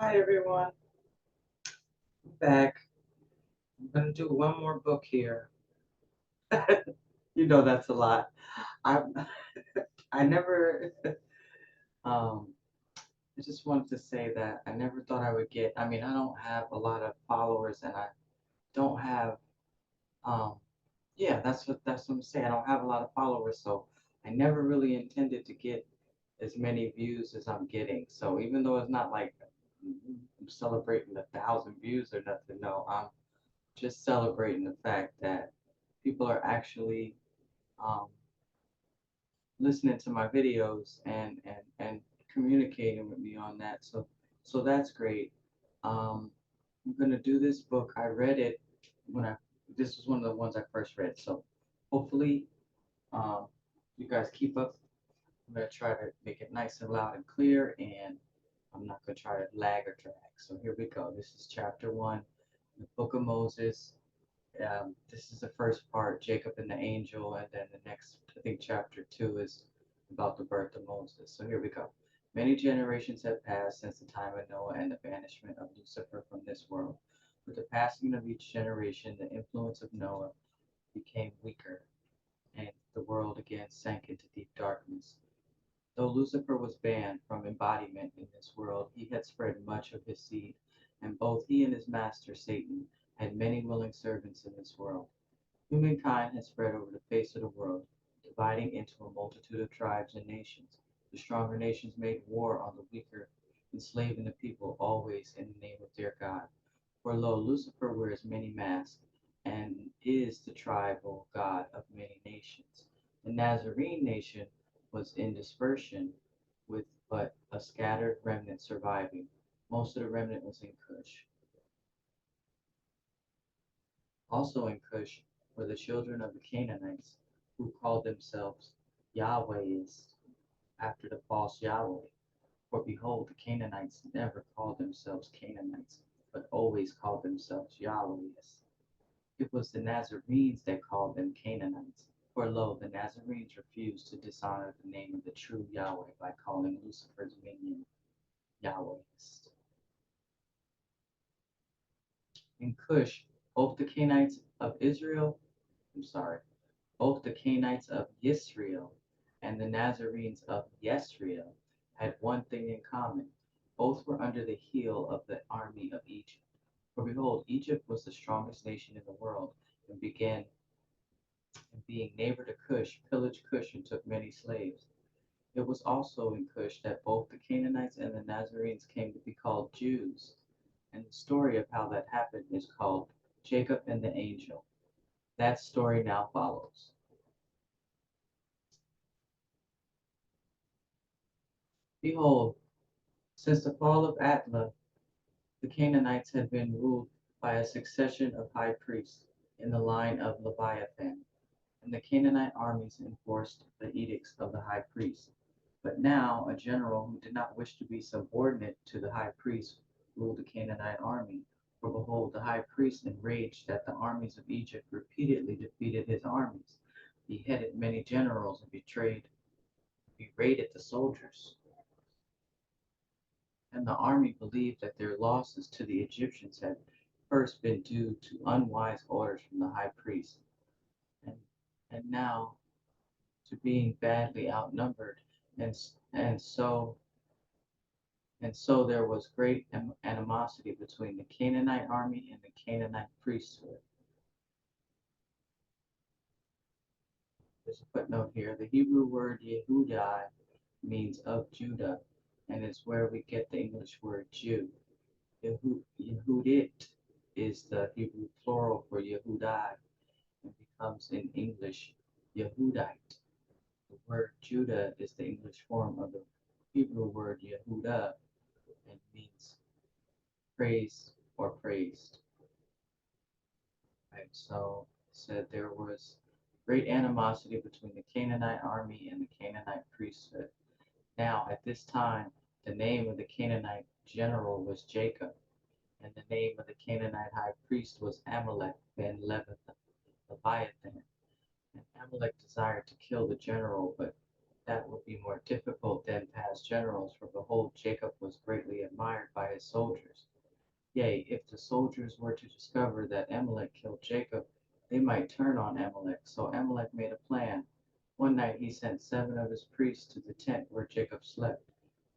Hi everyone, I'm back. I'm gonna do one more book here. You know that's a lot. I I never um I just wanted to say that I never thought I would get. I mean, I don't have a lot of followers, and I don't have um yeah, that's what I'm saying. I don't have a lot of followers, so I never really intended to get as many views as I'm getting. So even though it's not like I'm celebrating 1,000 views or nothing, no, I'm just celebrating the fact that people are actually um, listening to my videos and communicating with me on that. So that's great. I'm gonna do this book. I read it when I this was one of the ones I first read. So hopefully um, you guys keep up. I'm gonna try to make it nice and loud and clear, and I'm not gonna try to lag or drag. So here we go. This is chapter one, the Book of Moses. This is the first part, Jacob and the angel, and then the next, I think, chapter two is about the birth of Moses. So here we go. Many generations have passed since the time of Noah and the banishment of Lucifer from this world. With the passing of each generation, the influence of Noah became weaker, and the world again sank into deep darkness. Though Lucifer was banned from embodiment in this world, he had spread much of his seed, and both he and his master Satan had many willing servants in this world. Humankind had spread over the face of the world, dividing into a multitude of tribes and nations. The stronger nations made war on the weaker, enslaving the people always in the name of their God. For lo, Lucifer wears many masks, and is the tribal god of many nations. The Nazarene nation was in dispersion, with but a scattered remnant surviving. Most of the remnant was in Kush. Also in Cush were the children of the Canaanites, who called themselves Yahwehs after the false Yahweh. For behold, the Canaanites never called themselves Canaanites, but always called themselves Yahwehs. It was the Nazarenes that called them Canaanites. For lo, the Nazarenes refused to dishonor the name of the true Yahweh by calling Lucifer's minion Yahwehs. In Cush, both the Canaanites of Israel, I'm sorry, both the Cainites of Yisrael and the Nazarenes of Yesreel had one thing in common. Both were under the heel of the army of Egypt. For behold, Egypt was the strongest nation in the world, and began, and being neighbor to Cush, pillaged Cush and took many slaves. It was also in Cush that both the Canaanites and the Nazarenes came to be called Jews. And the story of how that happened is called Jacob and the Angel. That story now follows. Behold, since the fall of Atla, the Canaanites had been ruled by a succession of high priests in the line of Leviathan, and the Canaanite armies enforced the edicts of the high priest. But now a general who did not wish to be subordinate to the high priest ruled the Canaanite army. For behold, the high priest, enraged that the armies of Egypt repeatedly defeated his armies, beheaded many generals and berated the soldiers. And the army believed that their losses to the Egyptians had first been due to unwise orders from the high priest, and, and now to being badly outnumbered, and, and so and so there was great animosity between the Canaanite army and the Canaanite priesthood. There's a footnote here. The Hebrew word Yehudai means of Judah, and is where we get the English word Jew. Yehudit is the Hebrew plural for Yehudai and becomes in English Yehudite. The word Judah is the English form of the Hebrew word Yehudah and means praise or praised. Right? So it said there was great animosity between the Canaanite army and the Canaanite priesthood. Now, at this time, the name of the Canaanite general was Jacob, and the name of the Canaanite high priest was Amalek ben Leviathan. And Amalek desired to kill the general, but that would be more difficult than past generals, for behold, Jacob was greatly admired by his soldiers. Yea, if the soldiers were to discover that Amalek killed Jacob, they might turn on Amalek. So Amalek made a plan. One night he sent 7 of his priests to the tent where Jacob slept.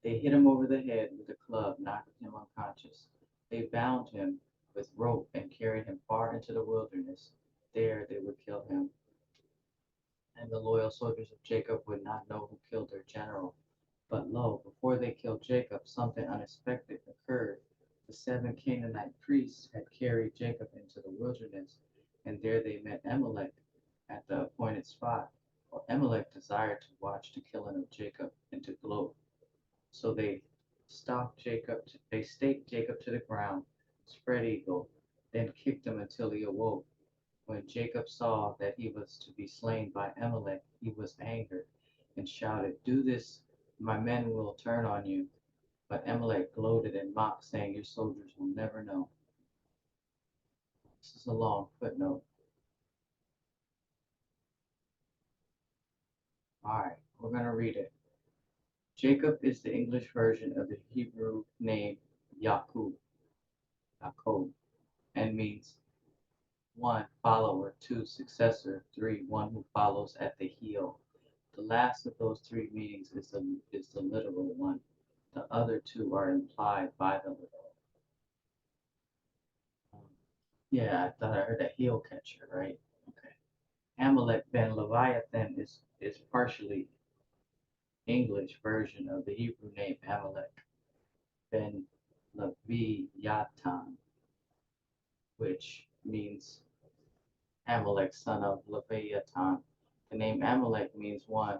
They hit him over the head with a club, knocking him unconscious. They bound him with rope and carried him far into the wilderness. There they would kill him. And the loyal soldiers of Jacob would not know who killed their general. But lo, before they killed Jacob, something unexpected occurred. The 7 Canaanite priests had carried Jacob into the wilderness, and there they met Amalek at the appointed spot. For Amalek desired to watch the killing of Jacob and to gloat. So they staked Jacob to the ground, spread eagle, then kicked him until he awoke. When Jacob saw that he was to be slain by Amalek, he was angered and shouted, "Do this, my men will turn on you." But Amalek gloated and mocked, saying, "Your soldiers will never know." This is a long footnote. All right, we're going to read it. Jacob is the English version of the Hebrew name Yaakov, and means 1, follower; 2, successor; 3, one who follows at the heel. The last of those 3 meanings is the literal one. The other 2 are implied by the literal. Yeah, I thought I heard a heel catcher, right? Okay. Amalek ben Leviathan is partially English version of the Hebrew name Amalek ben Leviathan, which means Amalek, son of Leviathan. The name Amalek means 1,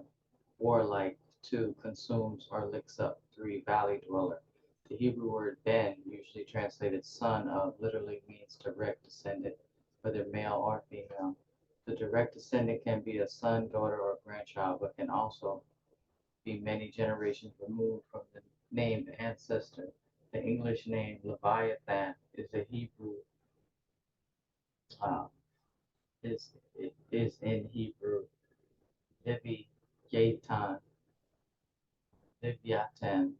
warlike; 2, consumes or licks up; 3, valley dweller. The Hebrew word ben, usually translated son of, literally means direct descendant, whether male or female. The direct descendant can be a son, daughter, or grandchild, but can also be many generations removed from the named ancestor. The English name Leviathan is a Hebrew uh, is in Hebrew Leviathan, Leviathan,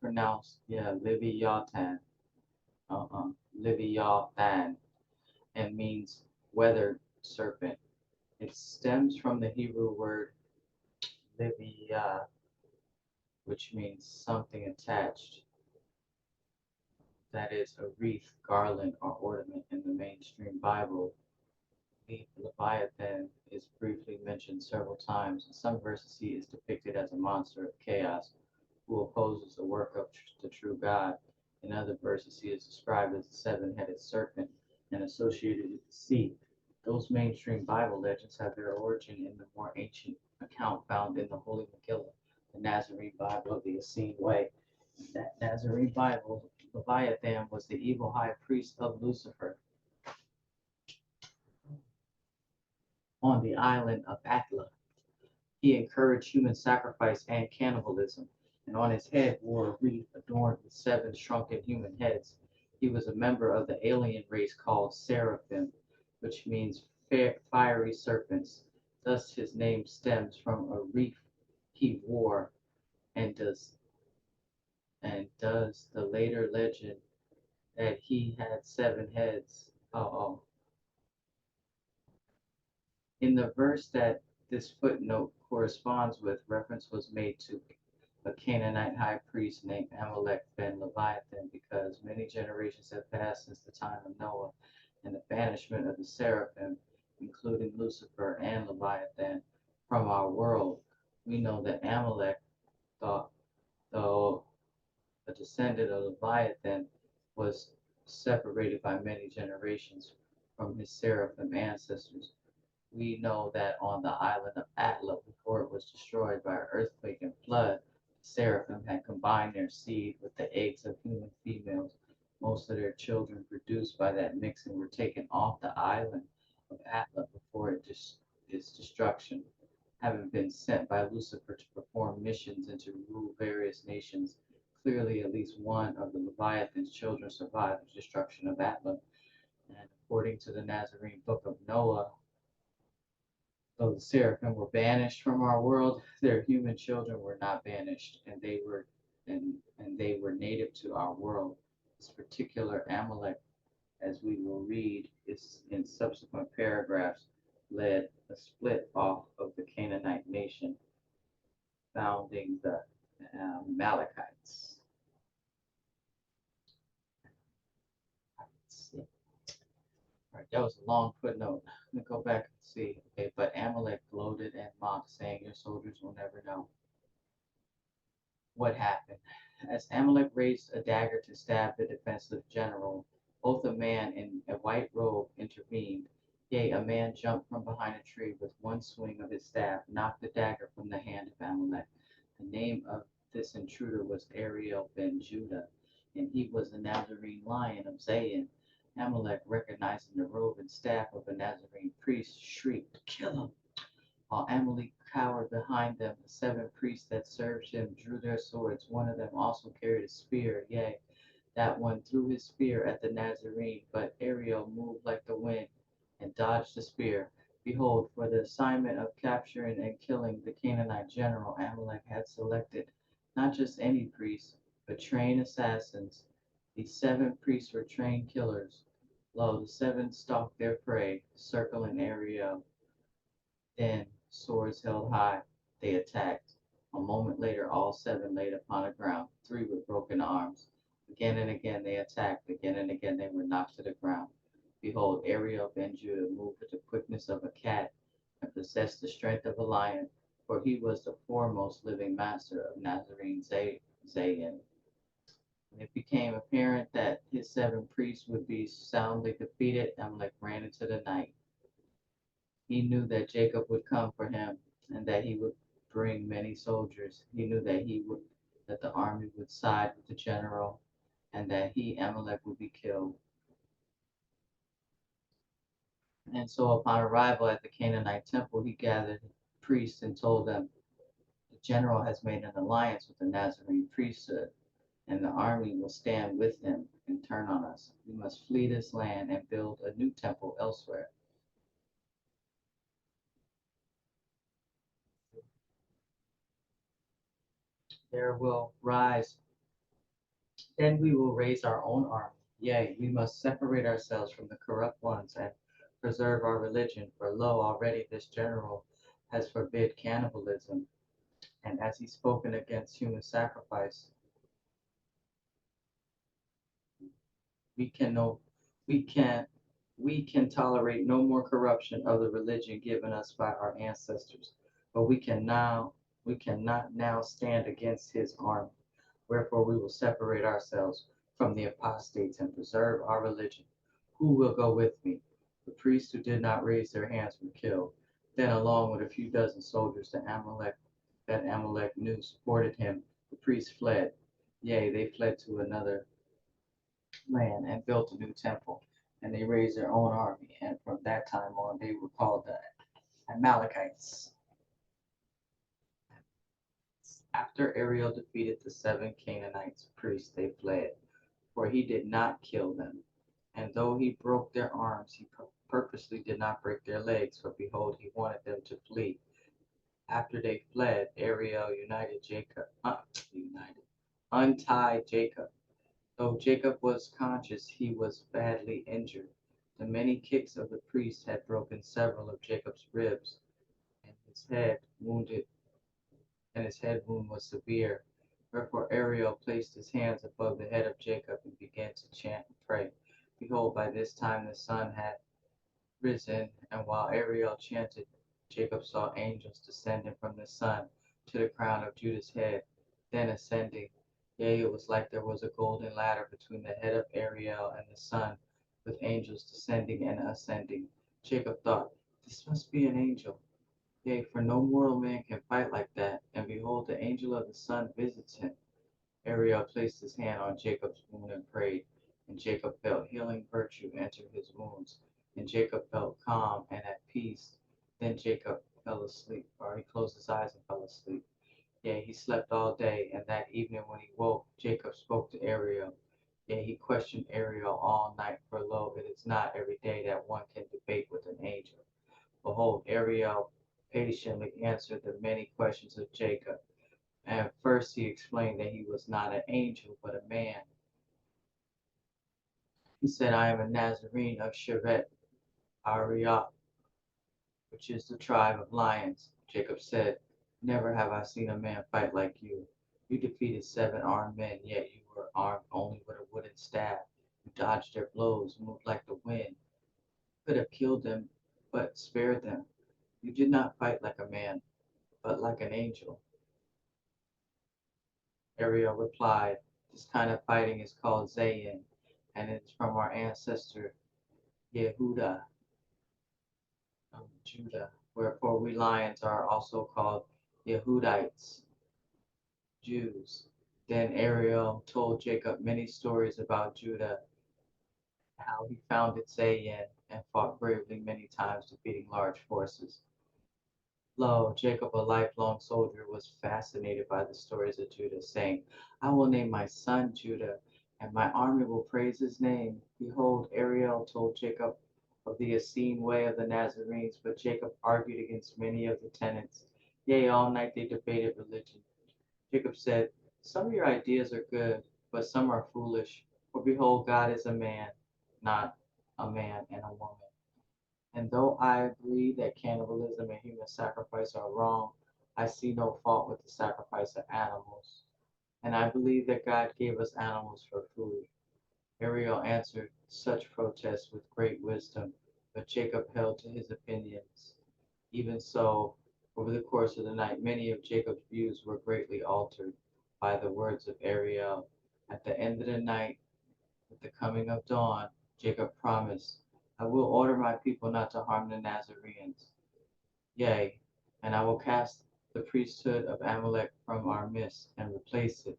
pronounced Leviathan, Leviathan, and means weathered serpent. It stems from the Hebrew word Leviah, which means something attached, that is, a wreath, garland, or ornament. In the mainstream Bible, the Leviathan is briefly mentioned several times. In some verses, he is depicted as a monster of chaos who opposes the work of the true God. In other verses, he is described as a 7-headed serpent and associated with the sea. Those mainstream Bible legends have their origin in the more ancient account found in the Holy Megillah, the Nazarene Bible of the Essene Way. In that Nazarene Bible, Leviathan was the evil high priest of Lucifer on the island of Atla. He encouraged human sacrifice and cannibalism, and on his head wore a wreath adorned with 7 shrunken human heads. He was a member of the alien race called Seraphim, which means fiery serpents. Thus his name stems from a wreath he wore, and does the later legend that he had 7 heads. In the verse that this footnote corresponds with, reference was made to a Canaanite high priest named Amalek ben Leviathan, because many generations have passed since the time of Noah and the banishment of the seraphim, including Lucifer and Leviathan, from our world. We know that Amalek, though a descendant of Leviathan, was separated by many generations from his seraphim ancestors. We know that on the island of Atla, before it was destroyed by an earthquake and flood, the seraphim had combined their seed with the eggs of human females. Most of their children produced by that mixing were taken off the island of Atla before its destruction, having been sent by Lucifer to perform missions and to rule various nations. Clearly, at least one of the Leviathan's children survived the destruction of Atla. And according to the Nazarene book of Noah, Though the seraphim were banished from our world, their human children were not banished, and they were native to our world. This particular Amalek, as we will read, is in subsequent paragraphs, led a split off of the Canaanite nation, founding the Amalekites. Let's see. All right, that was a long footnote. Let me go back and see. Okay, but Amalek gloated and mocked, saying, "Your soldiers will never know what happened." As Amalek raised a dagger to stab the defensive general, both a man in a white robe intervened. Yea, a man jumped from behind a tree with one swing of his staff, knocked the dagger from the hand of Amalek. The name of this intruder was Ariel ben Judah, and he was the Nazarene Lion of Zion. Amalek, recognizing the robe and staff of a Nazarene priest, shrieked, "Kill him!" While Amalek cowered behind them, the 7 priests that served him drew their swords. One of them also carried a spear, yea, that one threw his spear at the Nazarene, but Ariel moved like the wind and dodged the spear. Behold, for the assignment of capturing and killing the Canaanite general, Amalek had selected not just any priests, but trained assassins. These 7 priests were trained killers. Lo, the 7 stalked their prey, circling Ariel. Then, swords held high, they attacked. A moment later, all 7 laid upon the ground, 3 with broken arms. Again and again they attacked, again and again they were knocked to the ground. Behold, Ariel ben Judah moved with the quickness of a cat and possessed the strength of a lion, for he was the foremost living master of Nazarean Zayin. When it became apparent that his 7 priests would be soundly defeated, Amalek ran into the night. He knew that Jacob would come for him and that he would bring many soldiers. He knew that the army would side with the general and that he, Amalek, would be killed. And so upon arrival at the Canaanite temple, he gathered priests and told them, "The general has made an alliance with the Nazarene priesthood, and the army will stand with him and turn on us. We must flee this land and build a new temple elsewhere." There will rise Then we will raise our own army. Yea, we must separate ourselves from the corrupt ones and preserve our religion. For lo, already this general has forbid cannibalism, and as he's spoken against human sacrifice, we can no we can we can tolerate no more corruption of the religion given us by our ancestors. But we cannot now stand against his army. Wherefore we will separate ourselves from the apostates and preserve our religion. Who will go with me? The priests who did not raise their hands were killed. Then, along with a few dozen soldiers that Amalek knew supported him, the priests fled. Yea, they fled to another land and built a new temple. And they raised their own army. And from that time on, they were called the Amalekites. After Ariel defeated the 7 Canaanite priests, they fled, for he did not kill them. And though he broke their arms, he purposely did not break their legs, for behold, he wanted them to flee. After they fled, Ariel untied Jacob. Though Jacob was conscious, he was badly injured. The many kicks of the priest had broken several of Jacob's ribs, and his head wound was severe. Wherefore Ariel placed his hands above the head of Jacob and began to chant and pray. Behold, by this time the sun had risen, and while Ariel chanted, Jacob saw angels descending from the sun to the crown of Judah's head, then ascending. Yea, it was like there was a golden ladder between the head of Ariel and the sun, with angels descending and ascending. Jacob thought, "This must be an angel." Yea, for no mortal man can fight like that. And behold, the angel of the sun visits him. Ariel placed his hand on Jacob's wound and prayed, and Jacob felt healing virtue enter his wounds, and Jacob felt calm and at peace. Then Jacob fell asleep, or he closed his eyes and fell asleep. Yea, he slept all day, and that evening when he woke, Jacob spoke to Ariel. Yea, he questioned Ariel all night, for lo, it is not every day that one can debate with an angel. Behold, Ariel patiently answered the many questions of Jacob. And first he explained that he was not an angel, but a man. He said, I am a Nazarene of Shevet Ariel, which is the tribe of lions. Jacob said, never have I seen a man fight like you. You defeated 7 armed men, yet you were armed only with a wooden staff. You dodged their blows, moved like the wind. Could have killed them, but spared them. You did not fight like a man, but like an angel. Ariel replied, this kind of fighting is called Zayin, and it is from our ancestor Yehuda of Judah. Wherefore we lions are also called Yehudites, Jews. Then Ariel told Jacob many stories about Judah, how he founded Zayin and fought bravely many times, defeating large forces. Lo, Jacob, a lifelong soldier, was fascinated by the stories of Judah, saying, I will name my son Judah, and my army will praise his name. Behold, Ariel told Jacob of the Essene way of the Nazarenes, but Jacob argued against many of the tenets. Yea, all night they debated religion. Jacob said, some of your ideas are good, but some are foolish. For behold, God is a man, not a man and a woman. And though I agree that cannibalism and human sacrifice are wrong, I see no fault with the sacrifice of animals. And I believe that God gave us animals for food. Ariel answered such protests with great wisdom, but Jacob held to his opinions. Even so, over the course of the night, many of Jacob's views were greatly altered by the words of Ariel. At the end of the night, with the coming of dawn, Jacob promised, I will order my people not to harm the Nazareans. Yea, and I will cast the priesthood of Amalek from our midst and replace it,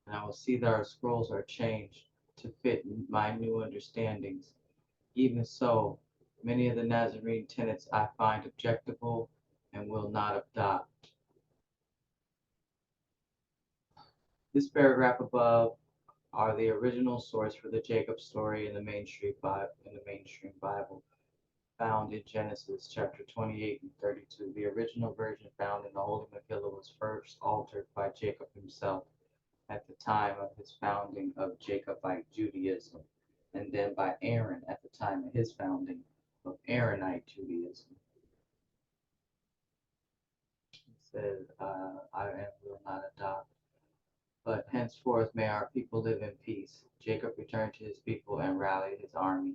and I will see that our scrolls are changed to fit my new understandings. Even so, many of the Nazarene tenets I find objectable and will not adopt. This paragraph above are the original source for the Jacob story in the mainstream Bible, found in Genesis chapter 28 and 32. The original version found in the Holy Megillah was first altered by Jacob himself at the time of his founding of Jacobite Judaism, and then by Aaron at the time of his founding of Aaronite Judaism. It says, I will not adopt, but henceforth may our people live in peace. Jacob returned to his people and rallied his army.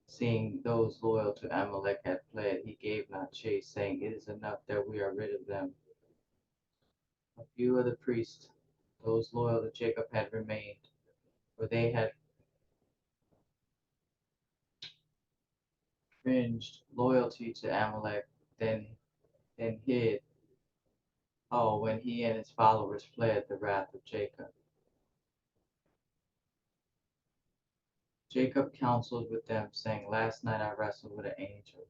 Seeing those loyal to Amalek had fled, he gave not chase, saying, it is enough that we are rid of them. A few of the priests, those loyal to Jacob, had remained, for they had cringed loyalty to Amalek, then hid. Oh, when he and his followers fled the wrath of Jacob. Jacob counseled with them, saying, last night I wrestled with an angel,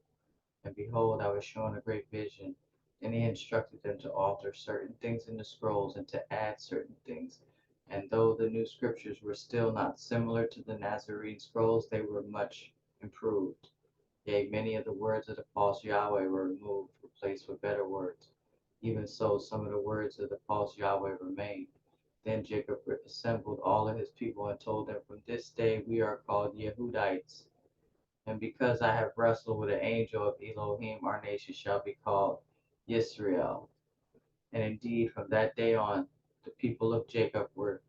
and behold, I was shown a great vision. And he instructed them to alter certain things in the scrolls and to add certain things. And though the new scriptures were still not similar to the Nazarene scrolls, they were much improved. Yea, many of the words of the false Yahweh were removed, replaced with better words. Even so, some of the words of the false Yahweh remained. Then Jacob assembled all of his people and told them, from this day we are called Yehudites. And because I have wrestled with an angel of Elohim, our nation shall be called Yisrael. And indeed, from that day on, the people of Jacob were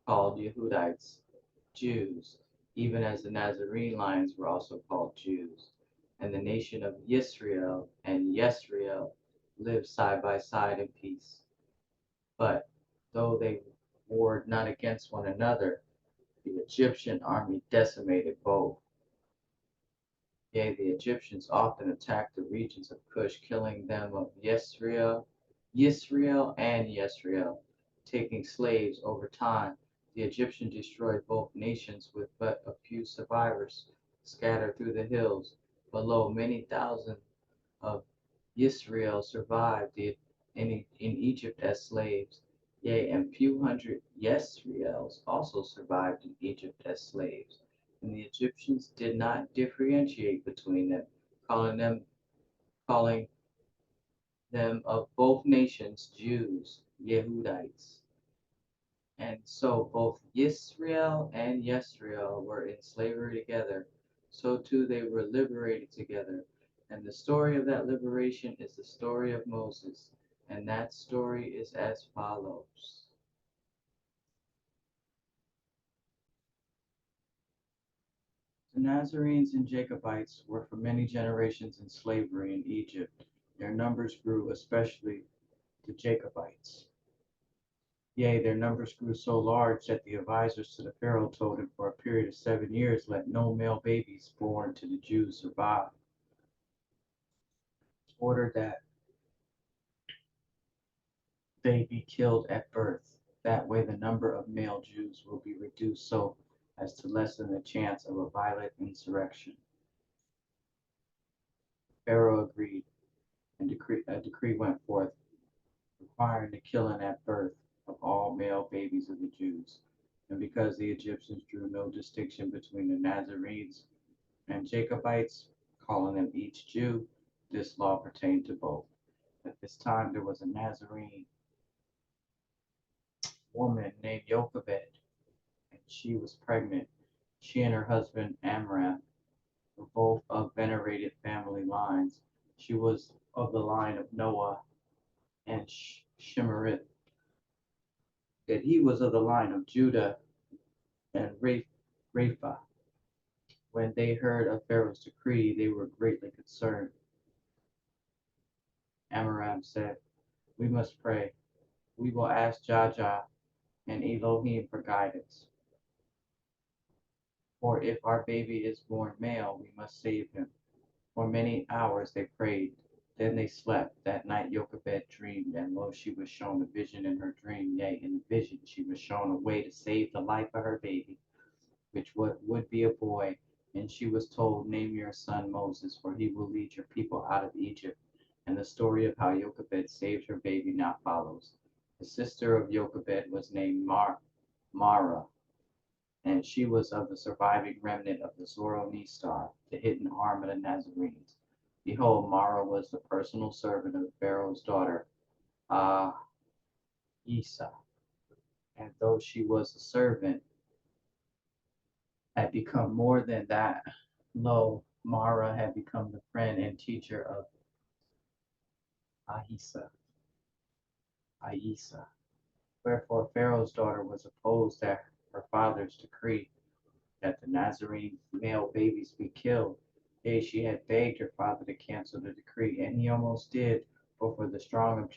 called Yehudites, Jews, even as the Nasarean Lions were also called Jews. And the nation of Yisrael and Yesrael lived side by side in peace. But though they warred not against one another, the Egyptian army decimated both. Yea, the Egyptians often attacked the regions of Kush, killing them of Yisrael and Yesrael, taking slaves over time. The Egyptians destroyed both nations with but a few survivors scattered through the hills. Below, many thousand of Yisrael survived in Egypt as slaves. Yea, and few hundred Yisraels also survived in Egypt as slaves. And the Egyptians did not differentiate between them, calling them of both nations, Jews, Yehudites. And so both Yisrael and Yesrael were in slavery together. So too they were liberated together. And the story of that liberation is the story of Moses. And that story is as follows. The Nazarenes and Jacobites were for many generations in slavery in Egypt. Their numbers grew, especially the Jacobites. Yea, their numbers grew so large that the advisors to the Pharaoh told him for a period of 7 years, let no male babies born to the Jews survive. Ordered that they be killed at birth. That way the number of male Jews will be reduced so as to lessen the chance of a violent insurrection. Pharaoh agreed, and a decree went forth requiring the killing at birth of all male babies of the Jews. And because the Egyptians drew no distinction between the Nazarenes and Jacobites, calling them each Jew, this law pertained to both. At this time there was a Nazarene woman named Jochebed, and she was pregnant. She and her husband Amram were both of venerated family lines. She was of the line of Noah and Shimerith, and he was of the line of Judah and Rapha. When they heard of Pharaoh's decree, they were greatly concerned. Amram said, we must pray. We will ask Jah and Elohim for guidance. For if our baby is born male, we must save him. For many hours they prayed. Then they slept. That night Jochebed dreamed, and lo, she was shown a vision in her dream. Yea, in the vision she was shown a way to save the life of her baby, which would be a boy. And she was told, name your son Moses, for he will lead your people out of Egypt. And the story of how Jochebed saved her baby now follows. The sister of Jochebed was named Mara, and she was of the surviving remnant of the Zoroaster, the hidden arm of the Nazarenes. Behold, Mara was the personal servant of Pharaoh's daughter, Ahisa. And though she was a servant, had become more than that. Lo, Mara had become the friend and teacher of Ahisa. Wherefore Pharaoh's daughter was opposed at her father's decree that the Nazarene male babies be killed. Yea, she had begged her father to cancel the decree, and he almost did, but for the strong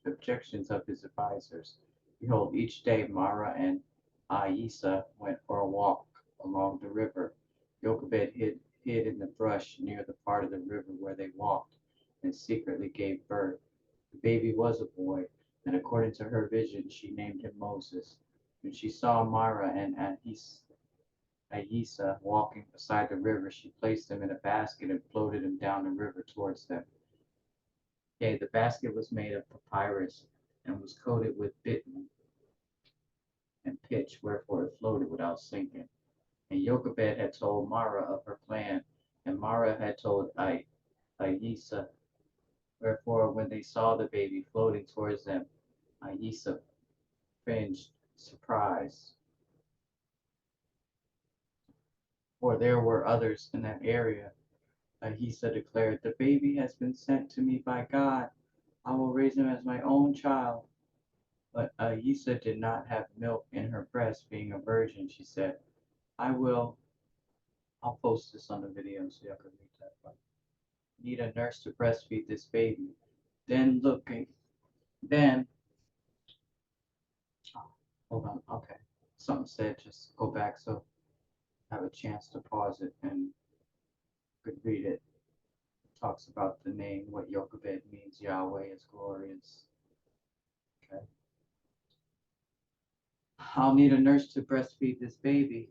objections of his advisers. Behold, each day Mara and Aisa went for a walk along the river. Jochebed hid in the brush near the part of the river where they walked, and secretly gave birth. The baby was a boy, and according to her vision, she named him Moses. When she saw Mara and Aisa walking beside the river, she placed him in a basket and floated him down the river towards them. Yea, the basket was made of papyrus and was coated with bitumen and pitch, wherefore it floated without sinking. And Jochebed had told Mara of her plan, and Mara had told Aisa. Wherefore, when they saw the baby floating towards them, Aisa cringed, surprised, for there were others in that area. Ahisa declared, the baby has been sent to me by God. I will raise him as my own child. But Ahisa did not have milk in her breast, being a virgin. She said, I'll post this on the video so y'all can read that. But need a nurse to breastfeed this baby. Then, oh, hold on, okay. Something said, just go back so I have a chance to pause it and could read it. Talks about the name, what Jochebed means, Yahweh is glorious. Okay. I'll need a nurse to breastfeed this baby.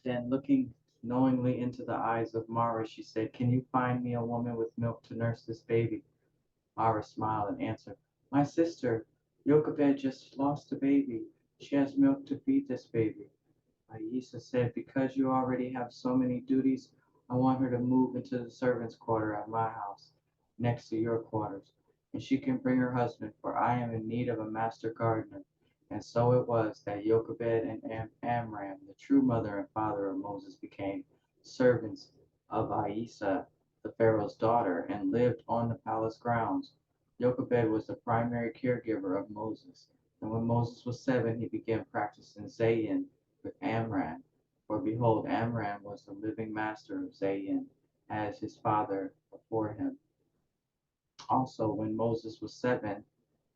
Then looking knowingly into the eyes of Mara, she said, can you find me a woman with milk to nurse this baby? Mara smiled and answered, my sister, Jochebed just lost a baby. She has milk to feed this baby. Aisa said, because you already have so many duties, I want her to move into the servants' quarter at my house. next to your quarters, and she can bring her husband, for I am in need of a master gardener. And so it was that Jochebed and Amram, the true mother and father of Moses, became servants of Aisa, the Pharaoh's daughter, and lived on the palace grounds. Jochebed was the primary caregiver of Moses, and when Moses was 7, he began practicing Zayin with Amram. For behold, Amram was the living master of Zayin, as his father before him. Also, when Moses was 7,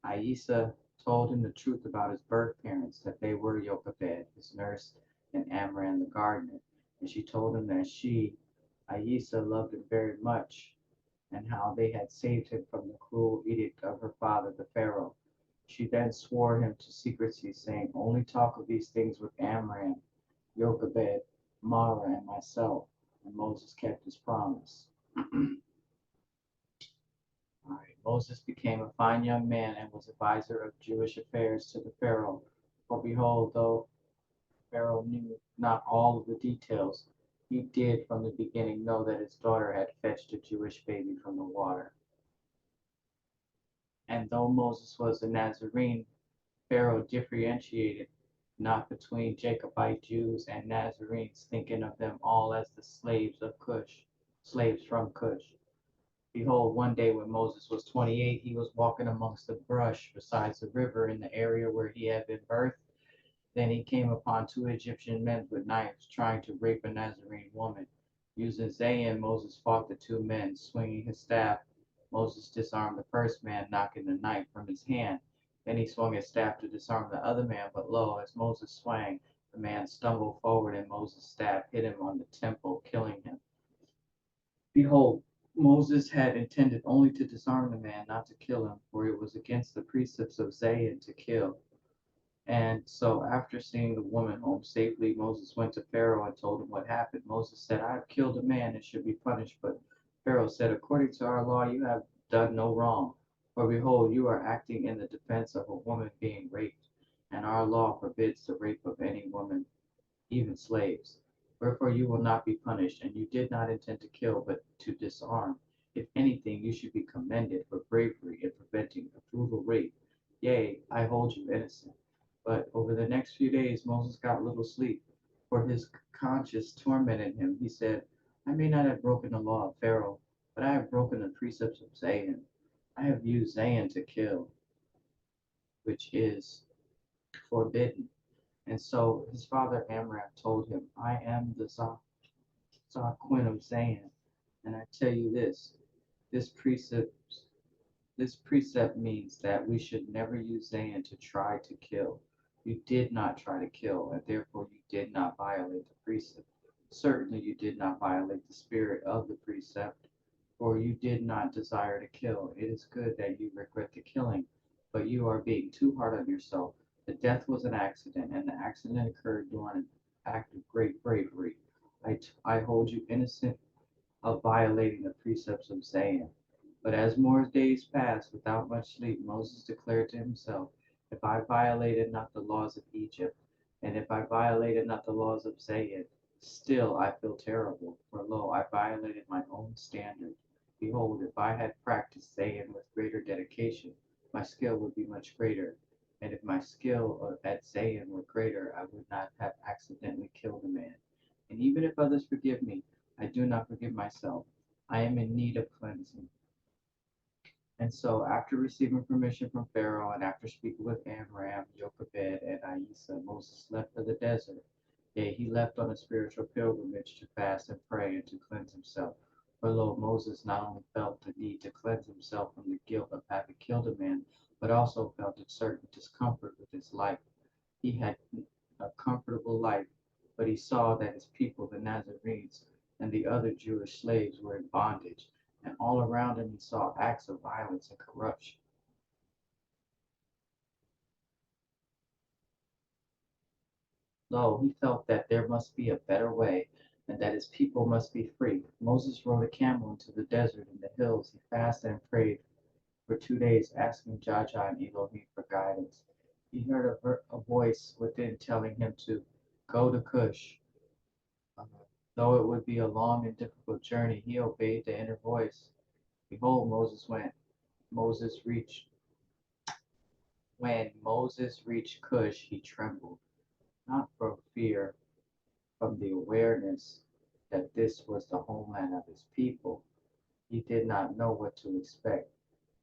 Aisa told him the truth about his birth parents, that they were Jochebed, his nurse, and Amram the gardener. And she told him that she, Aisa, loved him very much, and how they had saved him from the cruel edict of her father, the Pharaoh. She then swore him to secrecy, saying, only talk of these things with Amram, Jochebed, Mara, and myself. And Moses kept his promise. All right. Moses became a fine young man and was advisor of Jewish affairs to the Pharaoh. For behold, though Pharaoh knew not all of the details, he did from the beginning know that his daughter had fetched a Jewish baby from the water. And though Moses was a Nazarene, Pharaoh differentiated not between Jacobite Jews and Nazarenes, thinking of them all as the slaves of Kush, slaves from Kush. Behold, one day when Moses was 28, he was walking amongst the brush beside the river in the area where he had been birthed. Then he came upon 2 Egyptian men with knives, trying to rape a Nazarene woman. Using Zayin, Moses fought the 2 men, swinging his staff. Moses disarmed the first man, knocking the knife from his hand. Then he swung his staff to disarm the other man, but lo, as Moses swung, the man stumbled forward, and Moses' staff hit him on the temple, killing him. Behold, Moses had intended only to disarm the man, not to kill him, for it was against the precepts of Zayin to kill. And so, after seeing the woman home safely, Moses went to Pharaoh and told him what happened. Moses said, I have killed a man and should be punished. But Pharaoh said, according to our law, you have done no wrong. For behold, you are acting in the defense of a woman being raped, and our law forbids the rape of any woman, even slaves. Wherefore you will not be punished, and you did not intend to kill, but to disarm. If anything, you should be commended for bravery in preventing a brutal rape. Yea, I hold you innocent. But over the next few days Moses got little sleep, for his conscience tormented him. He said, I may not have broken the law of Pharaoh, but I have broken the precepts of Zayin. I have used Zayin to kill, which is forbidden. And so his father Amram told him, I am the Zaquin of Zayin, and I tell you this, this precept this precept means that we should never use Zayin to try to kill. You did not try to kill, and therefore you did not violate the precept. Certainly you did not violate the spirit of the precept, for you did not desire to kill. It is good that you regret the killing, but you are being too hard on yourself. The death was an accident, and the accident occurred during an act of great bravery. I hold you innocent of violating the precepts of Zayin. But as more days passed without much sleep, Moses declared to himself, if I violated not the laws of Egypt, and if I violated not the laws of Zayin, still I feel terrible, for lo, I violated my own standard. Behold, if I had practiced Zayin with greater dedication, my skill would be much greater. And if my skill at Zayin were greater, I would not have accidentally killed a man. And even if others forgive me, I do not forgive myself. I am in need of cleansing. And so, after receiving permission from Pharaoh and after speaking with Amram, Jochebed, and Aisa, Moses left for the desert. Yea, he left on a spiritual pilgrimage to fast and pray and to cleanse himself. For lo, Moses not only felt the need to cleanse himself from the guilt of having killed a man, but also felt a certain discomfort with his life. He had a comfortable life, but he saw that his people, the Nazarenes, and the other Jewish slaves were in bondage, and all around him he saw acts of violence and corruption. Lo, he felt that there must be a better way, and that his people must be free. Moses rode a camel into the desert and the hills. He fasted and prayed for 2 days, asking Jaja and Elohim for guidance. He heard a voice within telling him to go to Kush. Uh, Though it would be a long and difficult journey, he obeyed the inner voice. Behold, Moses reached when Moses reached Cush, he trembled, not from fear, from the awareness that this was the homeland of his people. He did not know what to expect.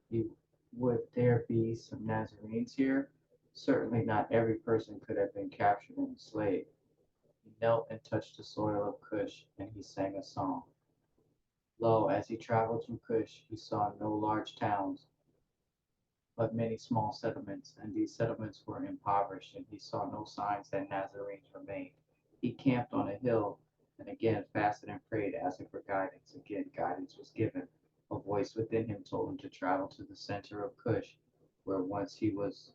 He, would there be some Nazarenes here? Certainly not every person could have been captured and enslaved. He knelt and touched the soil of Cush, and he sang a song. Lo, as he traveled through Cush, he saw no large towns, but many small settlements, and these settlements were impoverished, and he saw no signs that Nazarenes remained. He camped on a hill, and again fasted and prayed, asking for guidance. Again, guidance was given. A voice within him told him to travel to the center of Cush, where once he was,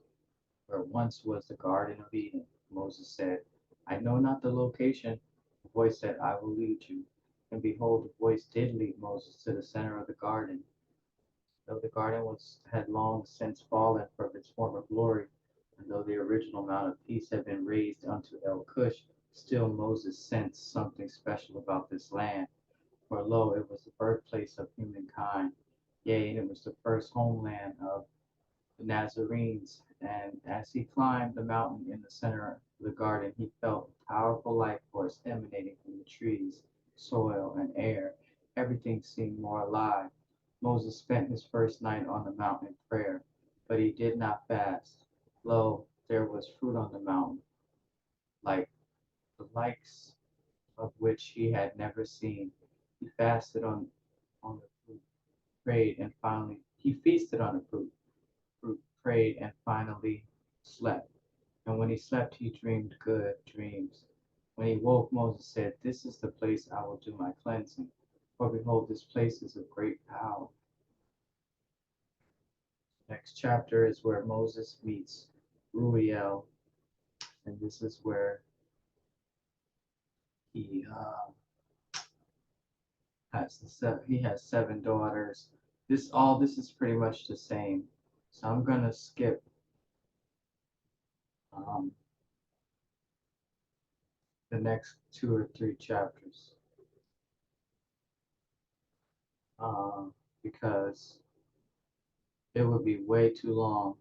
where once was the Garden of Eden. Moses said, I know not the location. The voice said, I will lead you. And behold, the voice did lead Moses to the center of the garden. Though the garden had long since fallen from its former glory, and though the original Mount of Peace had been raised unto El Cush, still Moses sensed something special about this land. For lo, it was the birthplace of humankind, yea, and it was the first homeland of the Nazarenes. And as he climbed the mountain in the center of the garden, he felt a powerful life force emanating from the trees, soil, and air. Everything seemed more alive. Moses spent his first night on the mountain in prayer, but he did not fast. Lo, there was fruit on the mountain, like the likes of which he had never seen. He fasted on the fruit, prayed, and finally he feasted on the fruit, prayed, and finally slept. And when he slept, he dreamed good dreams. When he woke, Moses said, This is the place I will do my cleansing. For behold, this place is of great power. Next chapter is where Moses meets Ruel, and this is where he he has 7 daughters. This is pretty much the same. So I'm gonna skip um, the next 2 or 3 chapters uh, because it would be way too long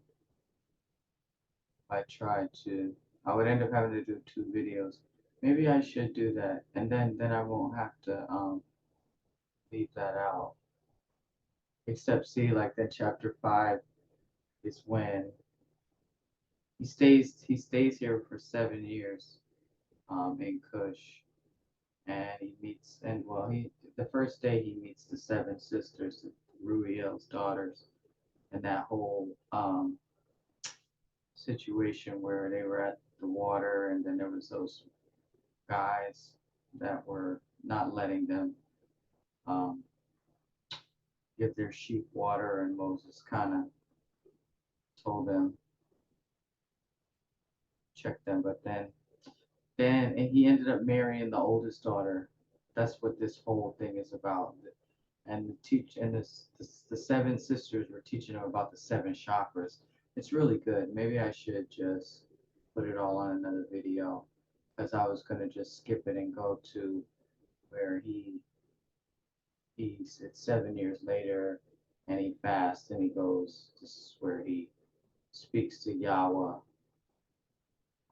if I tried to. I would end up having to do 2 videos. Maybe I should do that, and then I won't have to leave that out. Except see, like that chapter 5 is when he stays here for 7 years in Kush, and he meets and well he the first day he meets the 7 sisters, Ruel's daughters, and that whole situation where they were at the water, and then there was those guys that were not letting them um, give their sheep water, and Moses kind of told them check them, but then and he ended up marrying the oldest daughter. That's what this whole thing is about. And the 7 sisters were teaching him about the 7 chakras. It's really good. Maybe I should just put it all on another video because I was gonna just skip it and go to where it's 7 years later and he fasts and he goes. This is where he speaks to Yahweh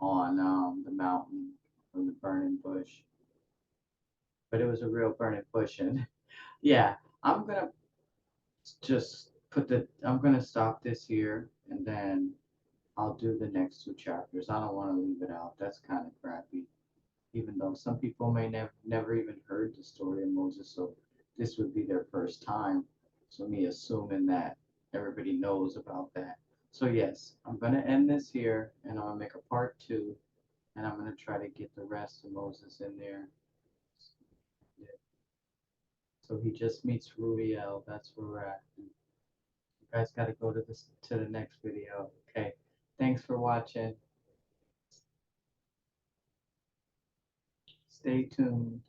on the mountain from the burning bush. But it was a real burning bush, and yeah, I'm gonna I'm gonna stop this here, and then I'll do the next 2 chapters. I don't want to leave it out. That's kind of crappy. Even though some people may never even heard the story of Moses, so this would be their first time. So me assuming that everybody knows about that. So yes, I'm gonna end this here, and I'm gonna make a part 2, and I'm gonna try to get the rest of Moses in there. Yeah. So he just meets Ruel. That's where we're at. You guys got to go to the next video. Okay. Thanks for watching. Stay tuned.